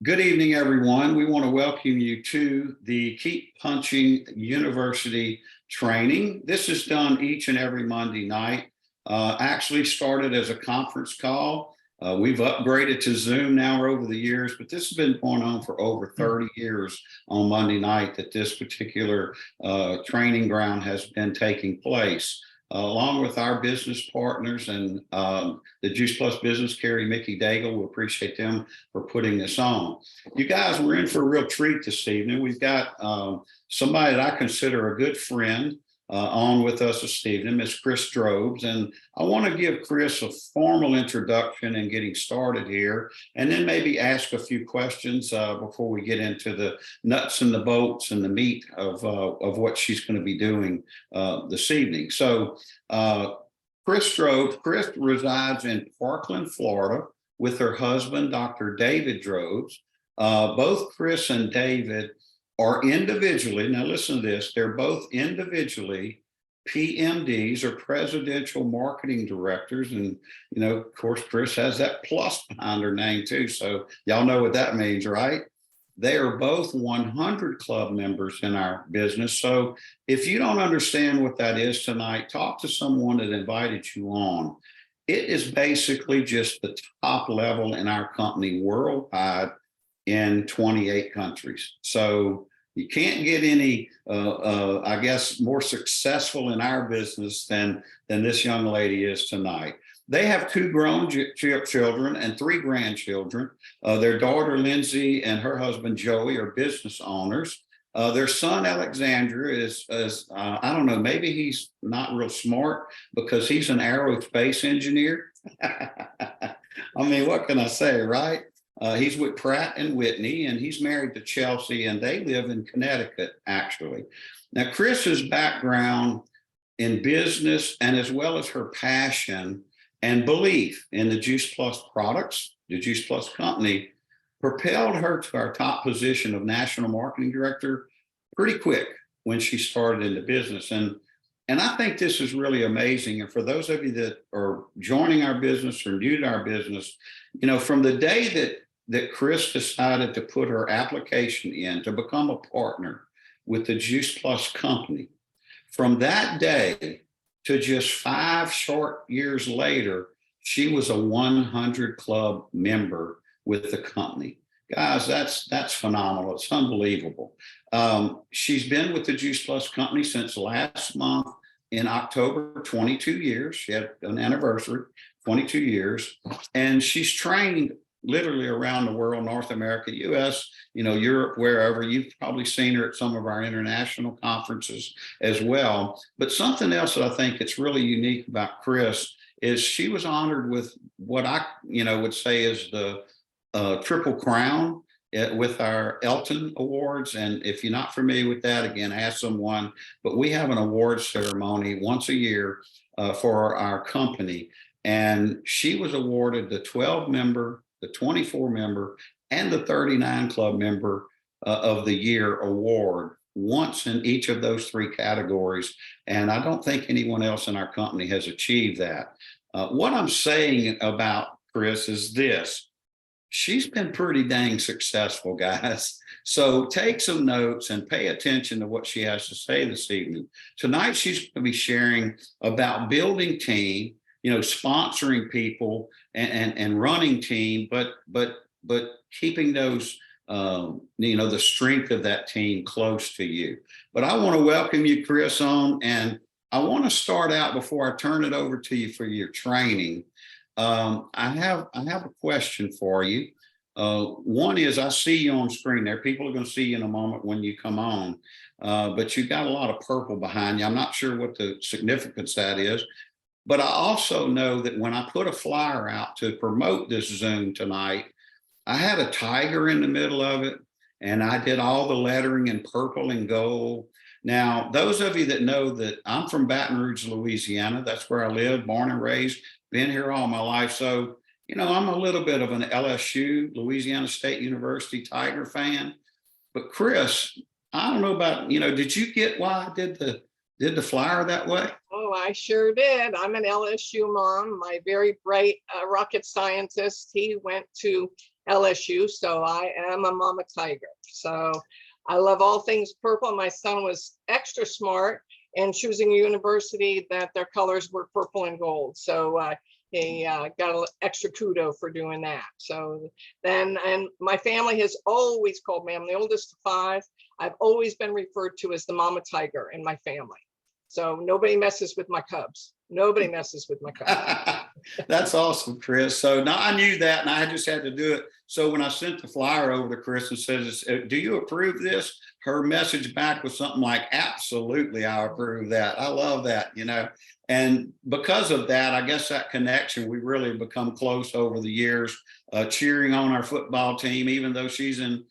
Good evening, everyone. We want to welcome you to the Keep Punching University training. This is done each and every Monday night. Actually started as a conference call. We've upgraded to Zoom now over the years, but this has been going on for over 30 years on Monday night that this particular training ground has been taking place. Along with our business partners and the Juice Plus Business Carry, Mickey Daigle, we appreciate them for putting this on. You guys, we're in for a real treat this evening. We've got somebody that I consider a good friend on with us this evening, Miss Chris Drobes. And I want to give Chris a formal introduction and getting started here, and then maybe ask a few questions before we get into the nuts and the bolts and the meat of what she's going to be doing this evening. So Chris Drobes, Chris resides in Parkland, Florida, with her husband, Dr. David Drobes. Both Chris and David are individually, now listen to this, they're both individually PMDs or presidential marketing directors. And, of course, Chris has that plus behind her name too. So y'all know what that means, right? They are both 100 club members in our business. So if you don't understand what that is tonight, talk to someone that invited you on. It is basically just the top level in our company worldwide in 28 countries. So you can't get any, I guess, more successful in our business than this young lady is tonight. They have 2 grown children and 3 grandchildren. Their daughter, Lindsay, and her husband, Joey, are business owners. Their son, Alexander, is I don't know, maybe he's not real smart because he's an aerospace engineer. I mean, what can I say, right? He's with Pratt and Whitney, and he's married to Chelsea, and they live in Connecticut, actually. Now, Chris's background in business, and as well as her passion and belief in the Juice Plus products, the Juice Plus company, propelled her to our top position of national marketing director pretty quick when she started in the business. And I think this is really amazing. And for those of you that are joining our business or new to our business, from the day that Chris decided to put her application in to become a partner with the Juice Plus company, from that day to just 5 short years later, she was a 100 club member with the company. Guys, that's phenomenal. It's unbelievable. She's been with the Juice Plus company since last month in October, 22 years. She had an anniversary, 22 years. And she's trained literally around the world, North America, US, Europe, wherever. You've probably seen her at some of our international conferences as well. But something else that I think it's really unique about Chris is she was honored with what I, would say is the Triple Crown with our Elton Awards. And if you're not familiar with that, again, ask someone. But we have an award ceremony once a year for our company. And she was awarded the 12-member, the 24-member, and the 39 club member of the year award once in each of those 3 categories. And I don't think anyone else in our company has achieved that. What I'm saying about Chris is this. She's been pretty dang successful, guys. So take some notes and pay attention to what she has to say this evening. Tonight, she's going to be sharing about building team, sponsoring people and running team, but keeping those, the strength of that team close to you. But I want to welcome you, Chris, on, and I want to start out before I turn it over to you for your training. I have a question for you. One is, I see you on screen there. People are going to see you in a moment when you come on, but you've got a lot of purple behind you. I'm not sure what the significance that is, but I also know that when I put a flyer out to promote this Zoom tonight, I had a tiger in the middle of it, and I did all the lettering in purple and gold. Now, those of you that know that I'm from Baton Rouge, Louisiana, that's where I live, born and raised, been here all my life. So, I'm a little bit of an LSU, Louisiana State University Tiger fan. But Chris, I don't know about, did you get why I did the flyer that way? Oh, I sure did. I'm an LSU mom. My very bright rocket scientist, he went to LSU, so I am a mama tiger. So I love all things purple. My son was extra smart in choosing a university that their colors were purple and gold. So he got an extra kudo for doing that. So then, and my family has always called me, I'm the oldest of 5. I've always been referred to as the mama tiger in my family. So nobody messes with my cubs. Nobody messes with my cubs. That's awesome, Chris. So now I knew that, and I just had to do it. So when I sent the flyer over to Chris and says, "Do you approve this?" Her message back was something like, "Absolutely, I approve that." I love that, And because of that, I guess that connection, we really become close over the years, cheering on our football team, even though she and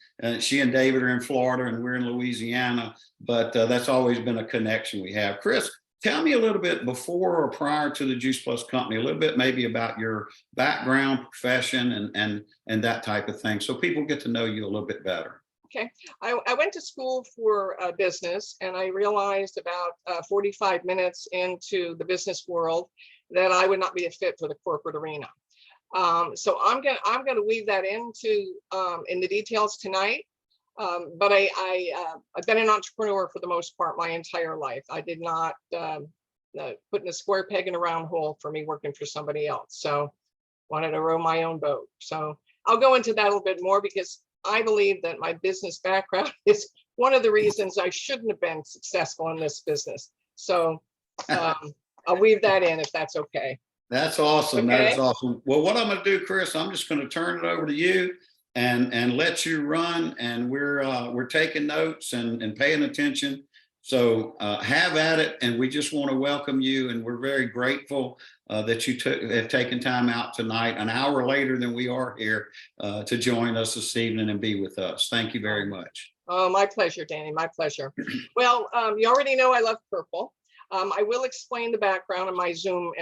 David are in Florida and we're in Louisiana. But that's always been a connection we have. Chris, tell me a little bit before or prior to the Juice Plus company, a little bit maybe about your background, profession, and that type of thing, so people get to know you a little bit better. Okay, I went to school for business, and I realized about 45 minutes into the business world that I would not be a fit for the corporate arena. So I'm gonna weave that into in the details tonight. But I've been an entrepreneur for the most part my entire life. I did not put in a square peg in a round hole for me working for somebody else. So wanted to row my own boat. So I'll go into that a little bit more because I believe that my business background is one of the reasons I shouldn't have been successful in this business. So I'll weave that in if that's okay. That's awesome. Okay. That is awesome. Well, what I'm going to do, Chris, I'm just going to turn it over to you and let you run. And we're taking notes and paying attention. So have at it. And we just want to welcome you. And we're very grateful that you have taken time out tonight, an hour later than we are here, to join us this evening and be with us. Thank you very much. Oh, my pleasure, Danny. My pleasure. Well, you already know I love purple. I will explain the background in my Zoom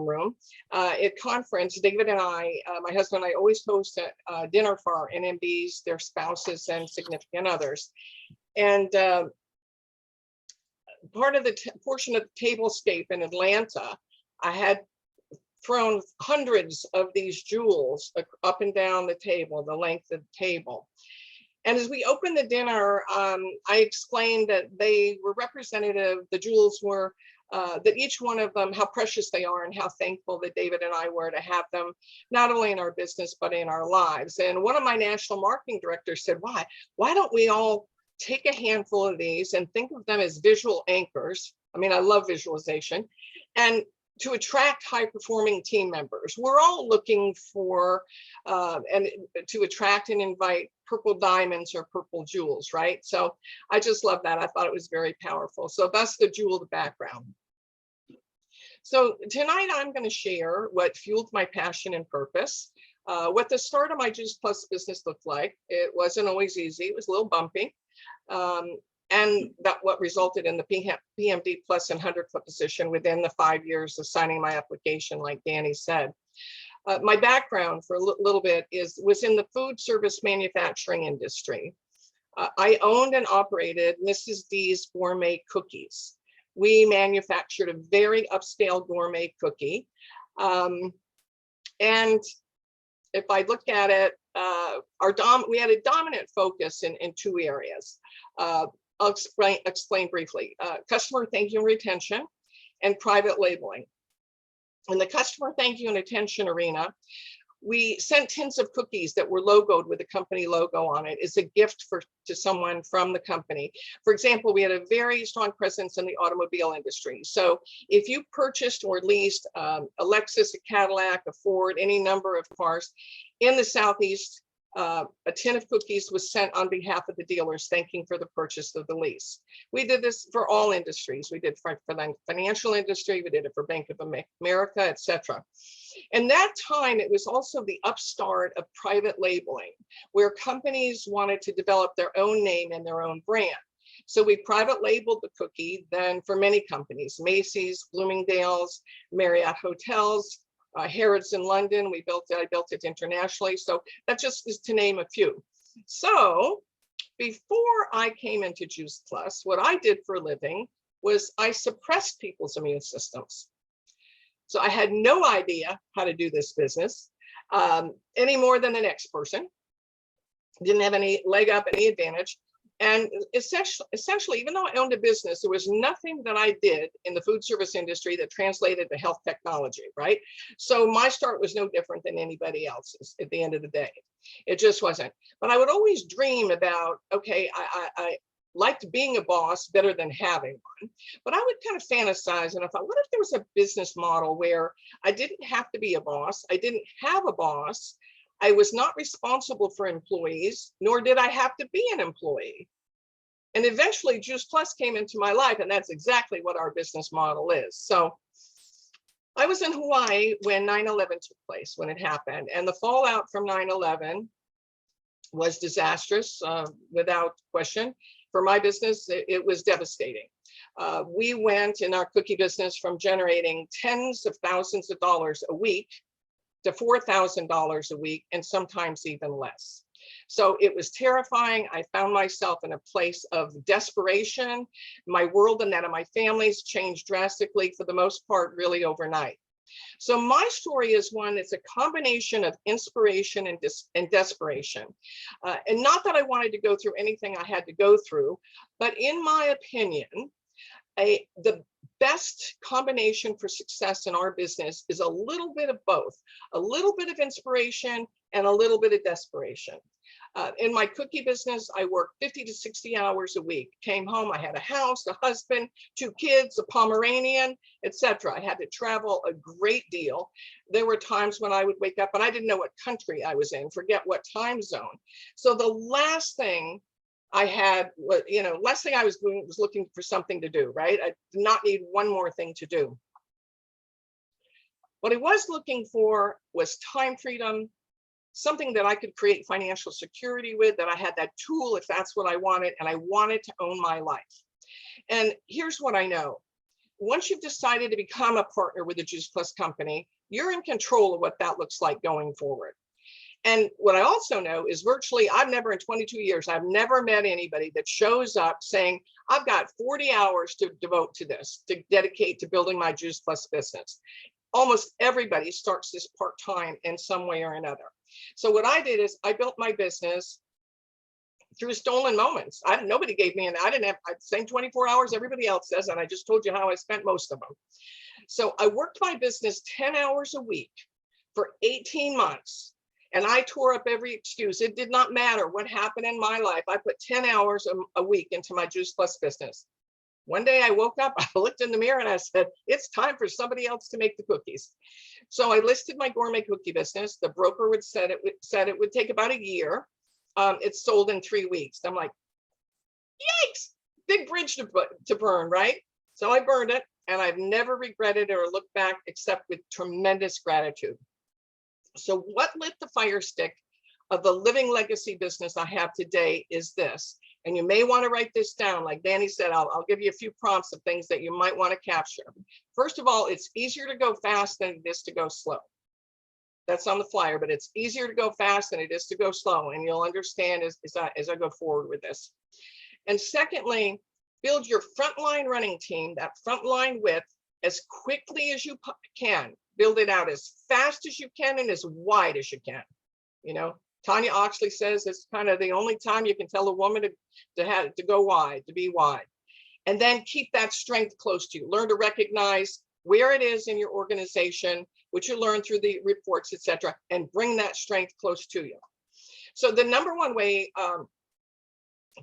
room. At conference, David and I, my husband and I, always host a dinner for our NMBs, their spouses, and significant others. And part of the portion of the tablescape in Atlanta, I had thrown hundreds of these jewels up and down the table, the length of the table. And as we opened the dinner, I explained that they were representative, the jewels were, that each one of them, how precious they are and how thankful that David and I were to have them, not only in our business, but in our lives. And one of my national marketing directors said, why don't we all take a handful of these and think of them as visual anchors? I mean, I love visualization. And to attract high-performing team members. We're all looking for and to attract and invite purple diamonds or purple jewels, right? So I just love that. I thought it was very powerful. So that's the jewel, the background. So tonight I'm going to share what fueled my passion and purpose, what the start of my Juice Plus business looked like. It wasn't always easy. It was a little bumpy. And that what resulted in the PMD Plus and 100 foot position within the 5 years of signing my application, like Danny said. My background for a little bit was in the food service manufacturing industry. I owned and operated Mrs. D's Gourmet Cookies. We manufactured a very upscale gourmet cookie. And if I look at it, we had a dominant focus in 2 areas. I'll explain briefly. Customer thank you and retention, and private labeling. In the customer thank you and retention arena, we sent tins of cookies that were logoed with the company logo on it as a gift to someone from the company. For example, we had a very strong presence in the automobile industry. So if you purchased or leased a Lexus, a Cadillac, a Ford, any number of cars in the Southeast, a tin of cookies was sent on behalf of the dealers, thanking for the purchase of the lease. We did this for all industries. We did for the financial industry, we did it for Bank of America, etc. And that time, it was also the upstart of private labeling, where companies wanted to develop their own name and their own brand. So we private labeled the cookie then for many companies, Macy's, Bloomingdale's, Marriott Hotels, Harrods in London. I built it internationally. So that just is to name a few. So before I came into Juice Plus, what I did for a living was I suppressed people's immune systems. So I had no idea how to do this business. any more than the next person. Didn't have any leg up, any advantage. And essentially, even though I owned a business, there was nothing that I did in the food service industry that translated to health technology, right? So my start was no different than anybody else's at the end of the day. It just wasn't. But I would always dream about, okay, I liked being a boss better than having one. But I would kind of fantasize and I thought, what if there was a business model where I didn't have to be a boss, I didn't have a boss, I was not responsible for employees, nor did I have to be an employee. And eventually Juice Plus came into my life, and that's exactly what our business model is. So I was in Hawaii when 9/11 took place, when it happened. And the fallout from 9/11 was disastrous, without question. For my business, it was devastating. We went in our cookie business from generating tens of thousands of dollars a week to $4,000 a week, and sometimes even less. So it was terrifying. I found myself in a place of desperation. My world and that of my family's changed drastically, for the most part, really overnight. So my story is one that's a combination of inspiration and desperation. And not that I wanted to go through anything I had to go through, but in my opinion, the best combination for success in our business is a little bit of both, a little bit of inspiration and a little bit of desperation. In my cookie business, I worked 50 to 60 hours a week. Came home, I had a house, a husband, 2 kids, a Pomeranian, etc. I had to travel a great deal. There were times when I would wake up and I didn't know what country I was in, forget what time zone. So the last thing I had, last thing I was doing was looking for something to do, right? I did not need one more thing to do. What I was looking for was time freedom, something that I could create financial security with, that I had that tool if that's what I wanted, and I wanted to own my life. And here's what I know. Once you've decided to become a partner with the Juice Plus company, you're in control of what that looks like going forward. And what I also know is virtually, I've never in 22 years, I've never met anybody that shows up saying, I've got 40 hours to devote to this, to dedicate to building my Juice Plus business. Almost everybody starts this part-time in some way or another. So what I did is I built my business through stolen moments. Nobody gave me, I didn't have the same 24 hours everybody else says, and I just told you how I spent most of them. So I worked my business 10 hours a week for 18 months. And I tore up every excuse. It did not matter what happened in my life. I put 10 hours a week into my Juice Plus business. One day I woke up, I looked in the mirror and I said, it's time for somebody else to make the cookies. So I listed my gourmet cookie business. The broker said it would take about a year. It's sold in 3 weeks. I'm like, yikes, big bridge to burn, right? So I burned it, and I've never regretted it or looked back except with tremendous gratitude. So what lit the fire stick of the living legacy business I have today is this, and you may want to write this down. Like Danny said, I'll give you a few prompts of things that you might want to capture. First of all, it's easier to go fast than it is to go slow. That's on the flyer, but it's easier to go fast than it is to go slow, and you'll understand as I go forward with this. And secondly, build your frontline running team, that frontline width, as quickly as you can. Build it out as fast as you can and as wide as you can. Tanya Oxley says it's kind of the only time you can tell a woman to go wide, to be wide. And then keep that strength close to you. Learn to recognize where it is in your organization, which you learn through the reports, etc., and bring that strength close to you. So the number one way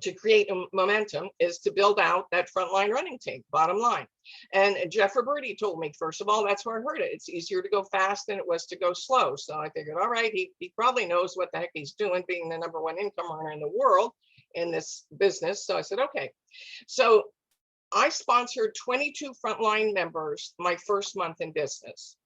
to create momentum is to build out that frontline running team, bottom line. And Jeff Roberti told me, first of all, that's where I heard it. It's easier to go fast than it was to go slow. So I figured, all right, he probably knows what the heck he's doing, being the number one income earner in the world in this business. So I said, okay. So I sponsored 22 frontline members my first month in business.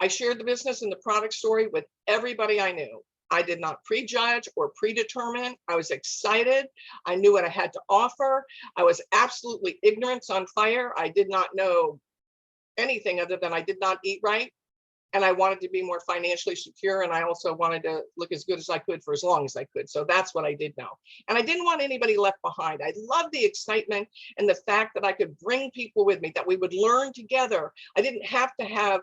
I shared the business and the product story with everybody I knew. I did not prejudge or predetermine. I was excited. I knew what I had to offer. I was absolutely ignorance on fire. I did not know anything other than I did not eat right. and I wanted to be more financially secure, and I also wanted to look as good as I could for as long as I could. So that's what I did know. And I didn't want anybody left behind. I loved the excitement and the fact that I could bring people with me, that we would learn together. I didn't have to have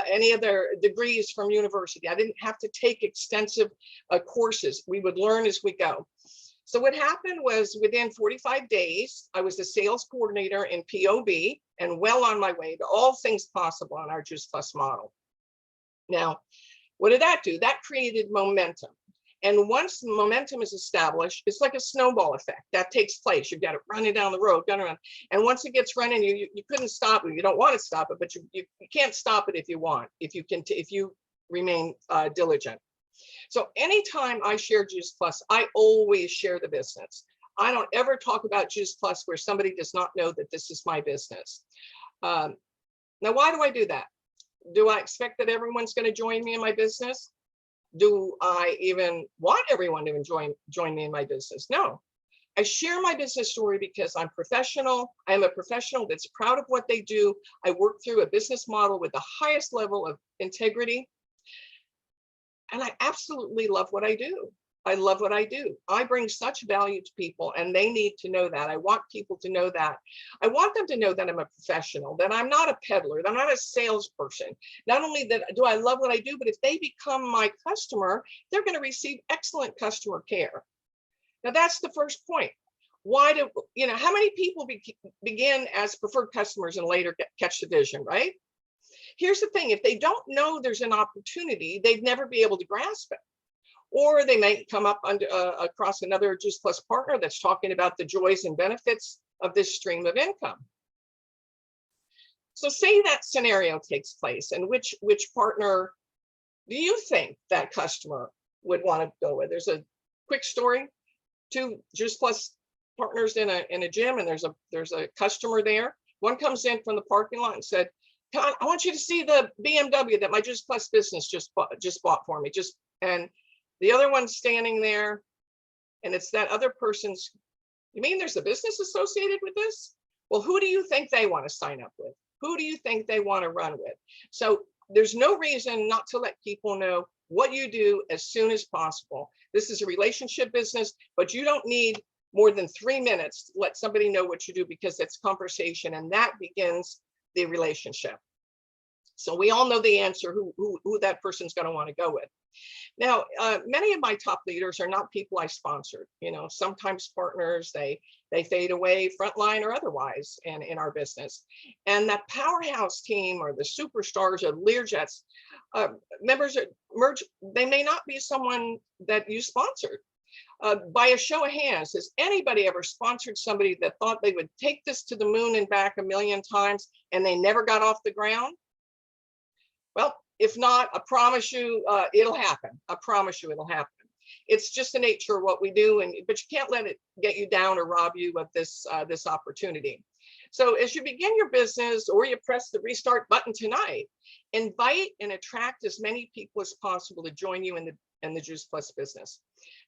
any other degrees from university. I didn't have to take extensive courses. We would learn as we go. So what happened was within 45 days, I was the sales coordinator in POB and well on my way to all things possible on our Juice Plus model. Now, what did that do? That created momentum. And once momentum is established, it's like a snowball effect that takes place. You've got it running down the road, going around. And once it gets running, you couldn't stop it. You don't want to stop it, but you can't stop it if you want, if you remain diligent. So anytime I share Juice Plus, I always share the business. I don't ever talk about Juice Plus where somebody does not know that this is my business. Now, why do I do that? Do I expect that everyone's going to join me in my business? Do I even want everyone to join me in my business? No. I share my business story because I'm professional. I am a professional that's proud of what they do. I work through a business model with the highest level of integrity. And I absolutely love what I do. I love what I do. I bring such value to people, and they need to know that. I want people to know that. I want them to know that I'm a professional, that I'm not a peddler, that I'm not a salesperson. Not only that do I love what I do, but if they become my customer, they're going to receive excellent customer care. Now, that's the first point. Why do, how many people begin as preferred customers and later catch the vision, right? Here's the thing. If they don't know there's an opportunity, they'd never be able to grasp it. Or they may come up across another Juice Plus partner that's talking about the joys and benefits of this stream of income. So say that scenario takes place, and which partner do you think that customer would want to go with? There's a quick story. 2 Juice Plus partners in a gym, and there's a customer there. One comes in from the parking lot and said, "Con, I want you to see the BMW that my Juice Plus business just bought for me." And the other one's standing there, and it's that other person's, "You mean there's a business associated with this?" Well, who do you think they want to sign up with? Who do you think they want to run with? So there's no reason not to let people know what you do as soon as possible. This is a relationship business, but you don't need more than 3 minutes to let somebody know what you do, because it's conversation, and that begins the relationship. So we all know the answer, who that person's going to want to go with. Now, many of my top leaders are not people I sponsored. Sometimes partners, they fade away, frontline or otherwise, in our business. And that powerhouse team, or the superstars or Learjets, members merge, they may not be someone that you sponsored. By a show of hands, has anybody ever sponsored somebody that thought they would take this to the moon and back 1,000,000 times and they never got off the ground? Well, if not, I promise you it'll happen. I promise you it'll happen. It's just the nature of what we do, but you can't let it get you down or rob you of this opportunity. So as you begin your business, or you press the restart button tonight, invite and attract as many people as possible to join you in the Juice Plus business.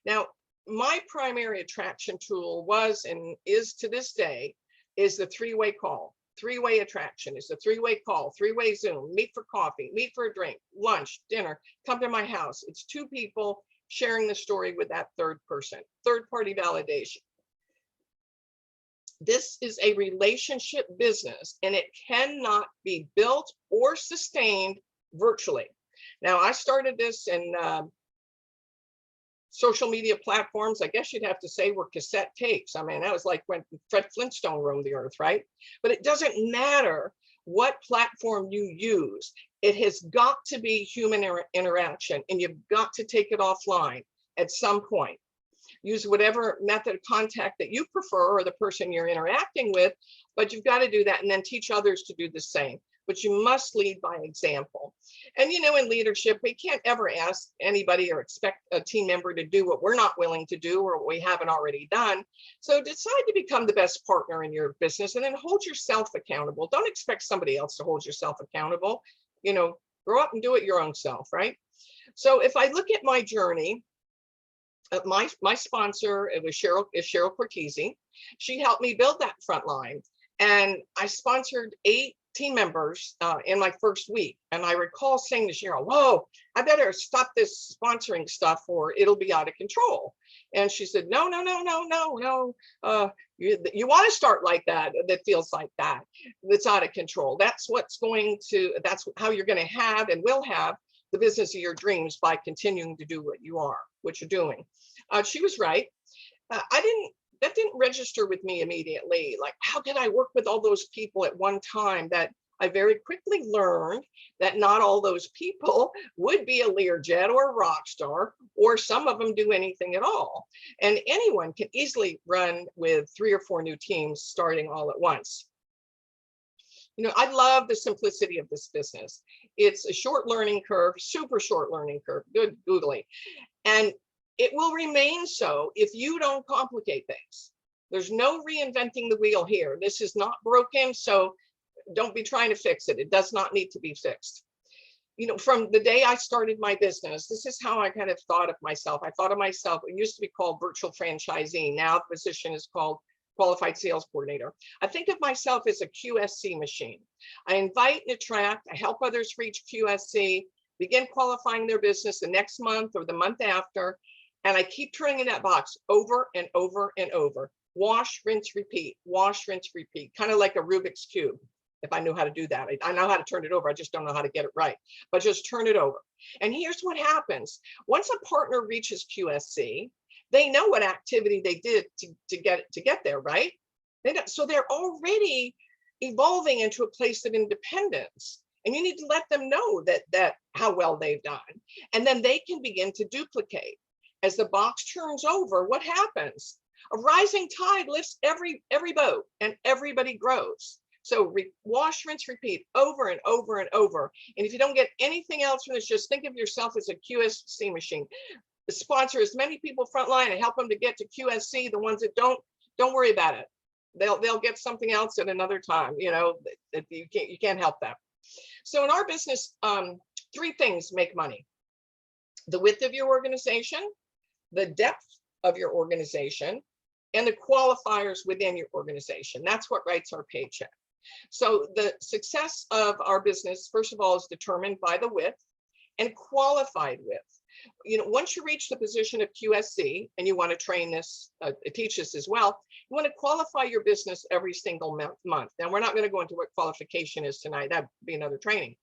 Now, my primary attraction tool was, and is to this day, is the 3-way call. 3-way attraction is a 3-way call, 3-way Zoom, meet for coffee, meet for a drink, lunch, dinner, come to my house. It's 2 people sharing the story with that third person, third-party validation. This is a relationship business, and it cannot be built or sustained virtually. Now, I started this in social media platforms, I guess you'd have to say, were cassette tapes. I mean, that was like when Fred Flintstone roamed the earth, right? But it doesn't matter what platform you use. It has got to be human interaction, and you've got to take it offline at some point. Use whatever method of contact that you prefer, or the person you're interacting with, but you've got to do that, and then teach others to do the same. But you must lead by example. And in leadership, we can't ever ask anybody or expect a team member to do what we're not willing to do or what we haven't already done. So decide to become the best partner in your business, and then hold yourself accountable. Don't expect somebody else to hold yourself accountable. Grow up and do it your own self, right? So if I look at my journey, my sponsor, is Cheryl Cortese. She helped me build that front line. And I sponsored 8 team members in my first week. And I recall saying to Cheryl, whoa, I better stop this sponsoring stuff or it'll be out of control. And she said, no, no, no, no, no, no. You want to start like that, that feels like that, that's out of control. That's how you're going to have and will have the business of your dreams by continuing to do what you're doing. She was right. That didn't register with me immediately. Like, how could I work with all those people at one time? That I very quickly learned that not all those people would be a Learjet or a rock star, or some of them do anything at all. And anyone can easily run with 3 or 4 new teams starting all at once. You know, I love the simplicity of this business. It's a short learning curve, super short learning curve, good Googling. And it will remain so if you don't complicate things. There's no reinventing the wheel here. This is not broken, so don't be trying to fix it. It does not need to be fixed. You know, from the day I started my business, this is how I kind of thought of myself. I thought of myself, it used to be called virtual franchisee. Now the position is called qualified sales coordinator. I think of myself as a QSC machine. I invite and attract, I help others reach QSC, begin qualifying their business the next month or the month after. And I keep turning in that box over and over and over. Wash, rinse, repeat, wash, rinse, repeat, kind of like a Rubik's Cube. If I knew how to do that, I know how to turn it over. I just don't know how to get it right, but just turn it over. And here's what happens. Once a partner reaches QSC, they know what activity they did to get there, right? So they're already evolving into a place of independence. And you need to let them know that how well they've done. And then they can begin to duplicate. As the box turns over, what happens? A rising tide lifts every boat and everybody grows. So wash, rinse, repeat over and over and over. And if you don't get anything else from this, just think of yourself as a QSC machine. Sponsor as many people frontline and help them to get to QSC. The ones that don't worry about it. They'll get something else at another time. You know, that you can't help them. So in our business, 3 things make money: the width of your organization, the depth of your organization, and the qualifiers within your organization. That's what writes our paycheck. So the success of our business, first of all, is determined by the width and qualified width. You know, once you reach the position of QSC, and you want to train this, teach this as well, you want to qualify your business every single month. Now, we're not going to go into what qualification is tonight. That'd be another training.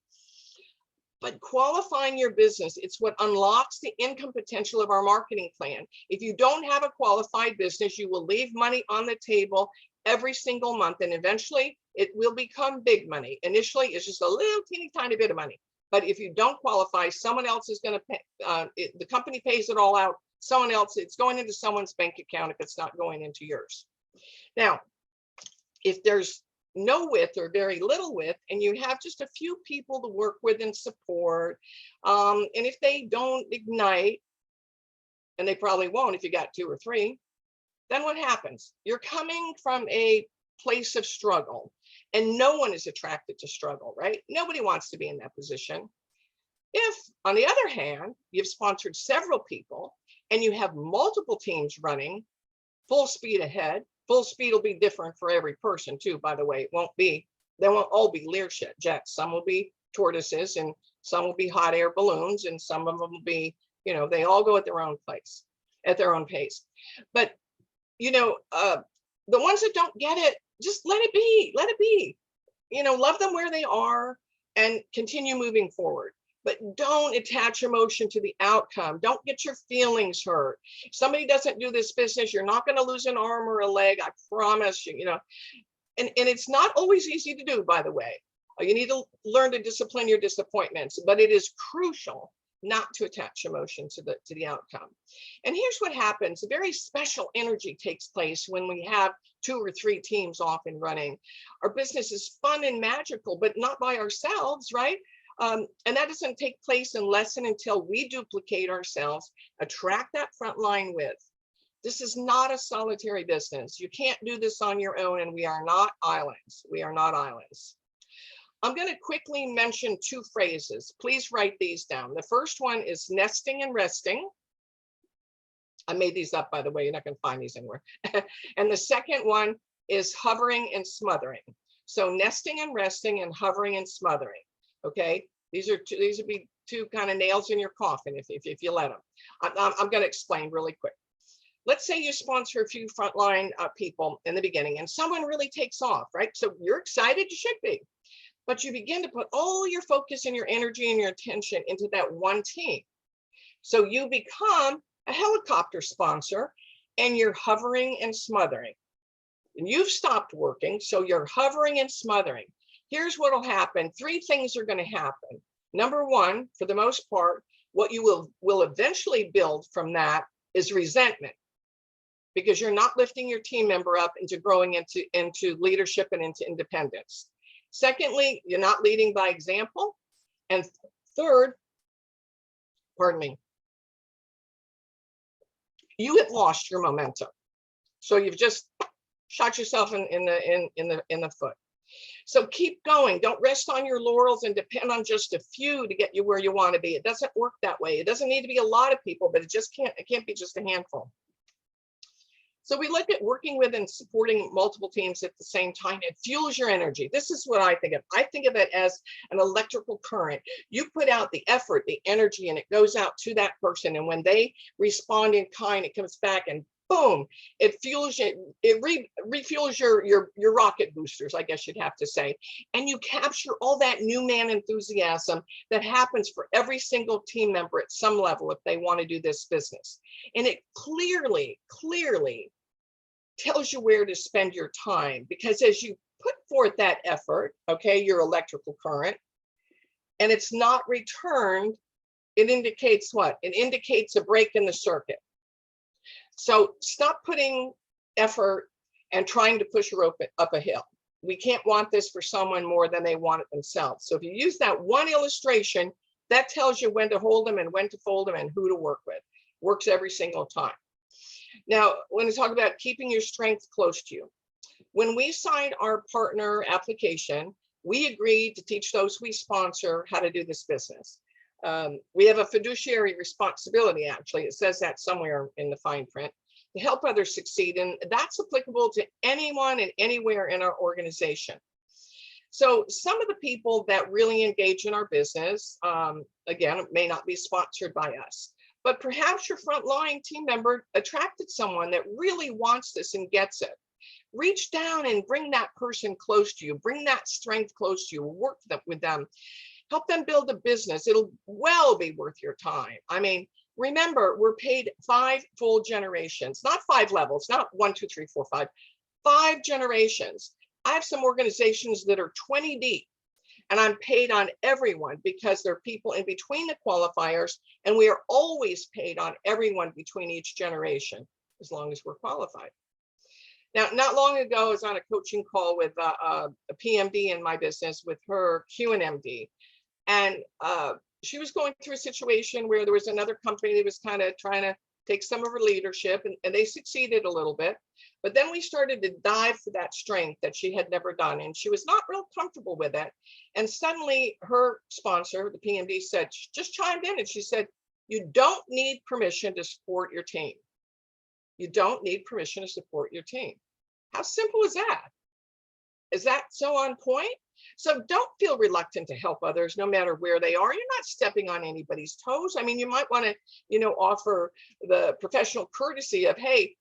But qualifying your business, it's what unlocks the income potential of our marketing plan. If you don't have a qualified business, you will leave money on the table every single month, and eventually it will become big money. Initially, it's just a little teeny tiny bit of money. But if you don't qualify, someone else is going to pay, the company pays it all out. Someone else, it's going into someone's bank account if it's not going into yours. Now, if there's no width or very little width, and you have just a few people to work with and support, and if they don't ignite, and they probably won't if you got 2 or 3, then what happens? You're coming from a place of struggle, and no one is attracted to struggle, right? Nobody wants to be in that position. If, on the other hand, you've sponsored several people and you have multiple teams running full speed ahead, full speed will be different for every person too, by the way. They won't all be Learjet jets. Some will be tortoises, and some will be hot air balloons, and some of them will be, you know, they all go at their own place, at their own pace. But, you know, the ones that don't get it, just let it be, you know, love them where they are and continue moving forward. But don't attach emotion to the outcome. Don't get your feelings hurt. If somebody doesn't do this business, you're not going to lose an arm or a leg. I promise you, you know, and it's not always easy to do, by the way. You need to learn to discipline your disappointments, but it is crucial not to attach emotion to the outcome. And here's what happens. A very special energy takes place when we have 2 or 3 teams off and running. Our business is fun and magical, but not by ourselves, right? And that doesn't take place unless and until we duplicate ourselves, attract that frontline width. This is not a solitary business. You can't do this on your own, and we are not islands. We are not islands. I'm going to quickly mention 2 phrases. Please write these down. The first one is nesting and resting. I made these up, by the way. You're not going to find these anywhere. And the second one is hovering and smothering. So nesting and resting and hovering and smothering. Okay, these would be two kind of nails in your coffin if you let them. I'm going to explain really quick. Let's say you sponsor a few frontline people in the beginning and someone really takes off, right? So you're excited, you should be, but you begin to put all your focus and your energy and your attention into that one team. So you become a helicopter sponsor and you're hovering and smothering. And you've stopped working, so you're hovering and smothering. Here's what will happen. Three things are going to happen. Number one, for the most part, what you will eventually build from that is resentment, because you're not lifting your team member up into growing into leadership and into independence. Secondly, you're not leading by example. And third, pardon me, you have lost your momentum. So you've just shot yourself in the foot. So keep going. Don't rest on your laurels and depend on just a few to get you where you want to be. It doesn't work that way. It doesn't need to be a lot of people, but it can't be just a handful. So we look at working with and supporting multiple teams at the same time. It fuels your energy. This is what I think of. I think of it as an electrical current. You put out the effort, the energy, and it goes out to that person. And when they respond in kind, it comes back and boom, it fuels you, it refuels your rocket boosters, I guess you'd have to say. And you capture all that new man enthusiasm that happens for every single team member at some level if they want to do this business. And it clearly tells you where to spend your time, because as you put forth that effort, okay, your electrical current, and it's not returned, it indicates what? It indicates a break in the circuit. So stop putting effort and trying to push a rope up a hill. We can't want this for someone more than they want it themselves. So if you use that one illustration, that tells you when to hold them and when to fold them and who to work with. Works every single time. Now, when we talk about keeping your strength close to you, when we signed our partner application, we agreed to teach those we sponsor how to do this business. We have a fiduciary responsibility, actually. It says that somewhere in the fine print, to help others succeed. And that's applicable to anyone and anywhere in our organization. So some of the people that really engage in our business, again, may not be sponsored by us, but perhaps your frontline team member attracted someone that really wants this and gets it. Reach down and bring that person close to you. Bring that strength close to you. Work with them. Help them build a business. It'll well be worth your time. I mean, remember, we're paid 5 full generations, not 5 levels, not 1, 2, 3, 4, 5, 5 generations. I have some organizations that are 20 deep, and I'm paid on everyone because there are people in between the qualifiers, and we are always paid on everyone between each generation, as long as we're qualified. Now, not long ago, I was on a coaching call with a PMD in my business with her QNMD, and she was going through a situation where there was another company that was kind of trying to take some of her leadership, and they succeeded a little bit. But then we started to dive for that strength that she had never done, and she was not real comfortable with it. And suddenly her sponsor, the PMD, said, just chimed in, and she said, you don't need permission to support your team. You don't need permission to support your team. How simple is that? Is that so on point? So don't feel reluctant to help others, no matter where they are. You're not stepping on anybody's toes. I mean, you might want to, offer the professional courtesy of, hey,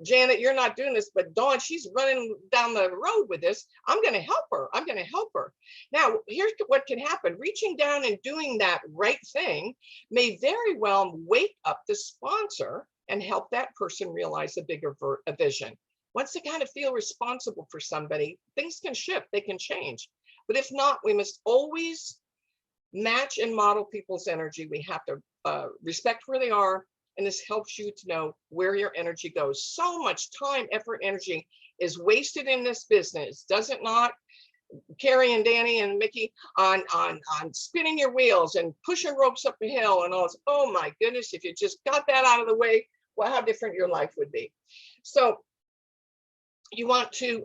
Janet, you're not doing this, but Dawn, she's running down the road with this. I'm going to help her. I'm going to help her. Now, here's what can happen. Reaching down and doing that right thing may very well wake up the sponsor and help that person realize a bigger vision. Once they kind of feel responsible for somebody, things can shift, they can change. But if not, we must always match and model people's energy. We have to respect where they are, and this helps you to know where your energy goes. So much time, effort, energy is wasted in this business, does it not? Carrie and Danny and Mickey on spinning your wheels and pushing ropes up a hill and all this. Oh my goodness, if you just got that out of the way, well, how different your life would be. So you want to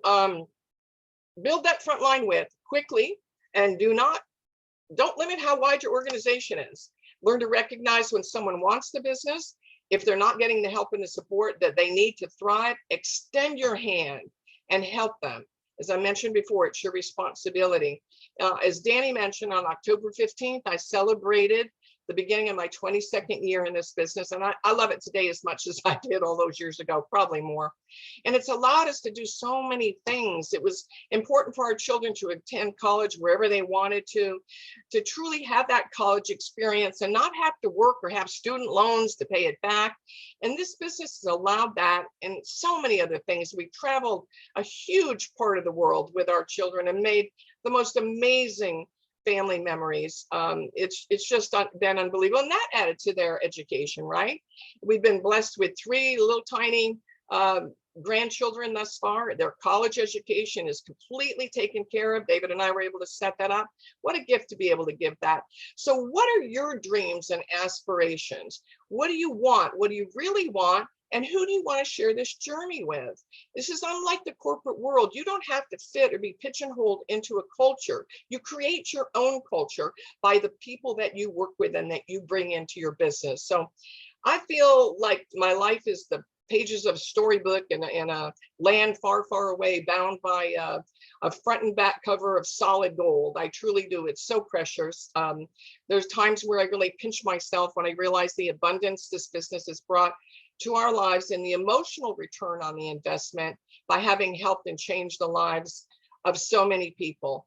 build that front line width quickly, and don't limit how wide your organization is. Learn to recognize when someone wants the business. If they're not getting the help and the support that they need to thrive, extend your hand and help them. As I mentioned before, it's your responsibility. As Danny mentioned, on October 15th, I celebrated the beginning of my 22nd year in this business. And I love it today as much as I did all those years ago, probably more. And it's allowed us to do so many things. It was important for our children to attend college wherever they wanted to truly have that college experience and not have to work or have student loans to pay it back. And this business has allowed that and so many other things. We've traveled a huge part of the world with our children and made the most amazing family memories. It's just been unbelievable, and that added to their education, right? We've been blessed with 3 little tiny grandchildren thus far. Their college education is completely taken care of. David and I were able to set that up. What a gift to be able to give that. So what are your dreams and aspirations? What do you want? What do you really want? And who do you want to share this journey with? This is unlike the corporate world. You don't have to fit or be pigeonholed into a culture. You create your own culture by the people that you work with and that you bring into your business. So I feel like my life is the pages of a storybook in a land far, far away, bound by a front and back cover of solid gold. I truly do. It's so precious. There's times where I really pinch myself when I realize the abundance this business has brought to our lives and the emotional return on the investment by having helped and changed the lives of so many people.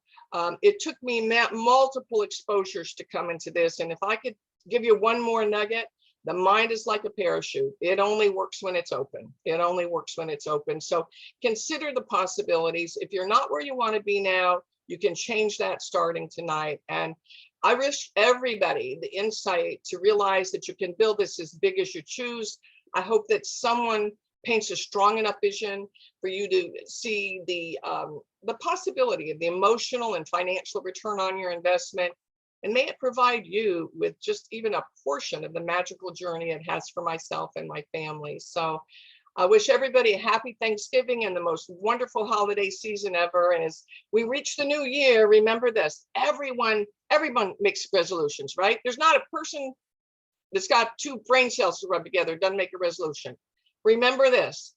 It took me multiple exposures to come into this. And if I could give you one more nugget, the mind is like a parachute. It only works when it's open. It only works when it's open. So consider the possibilities. If you're not where you want to be now, you can change that starting tonight. And I wish everybody the insight to realize that you can build this as big as you choose. I hope that someone paints a strong enough vision for you to see the possibility of the emotional and financial return on your investment. And may it provide you with just even a portion of the magical journey it has for myself and my family. So I wish everybody a happy Thanksgiving and the most wonderful holiday season ever. And as we reach the new year, remember this, everyone makes resolutions, right? There's not a person that's got 2 brain cells to rub together, doesn't make a resolution. Remember this,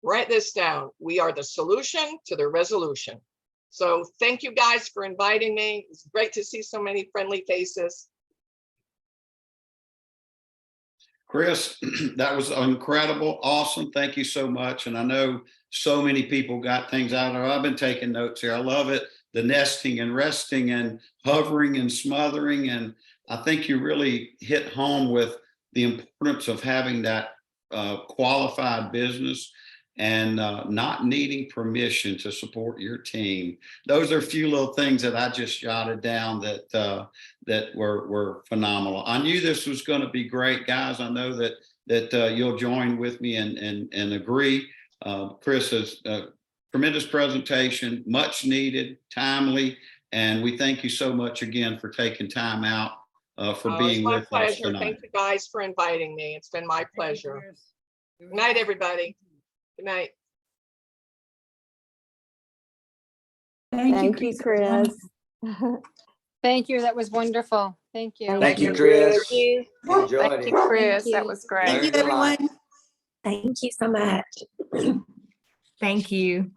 write this down. We are the solution to the resolution. So thank you guys for inviting me. It's great to see so many friendly faces. Chris, that was incredible. Awesome. Thank you so much. And I know so many people got things out of it. I've been taking notes here. I love it. The nesting and resting and hovering and smothering. And I think you really hit home with the importance of having that qualified business and not needing permission to support your team. Those are a few little things that I just jotted down that were phenomenal. I knew this was going to be great, guys. I know that you'll join with me and agree. Chris has a tremendous presentation, much needed, timely, and we thank you so much again for taking time out for being with us tonight. Thank you guys for inviting me. It's been my pleasure. Good night, everybody. Good night. Thank you, Chris. Thank you. That was wonderful. Thank you. Thank you, Chris. Thank you. Enjoyed Thank it. you, Chris. Thank That you. was great. Thank you, everyone. Thank you so much. Thank you.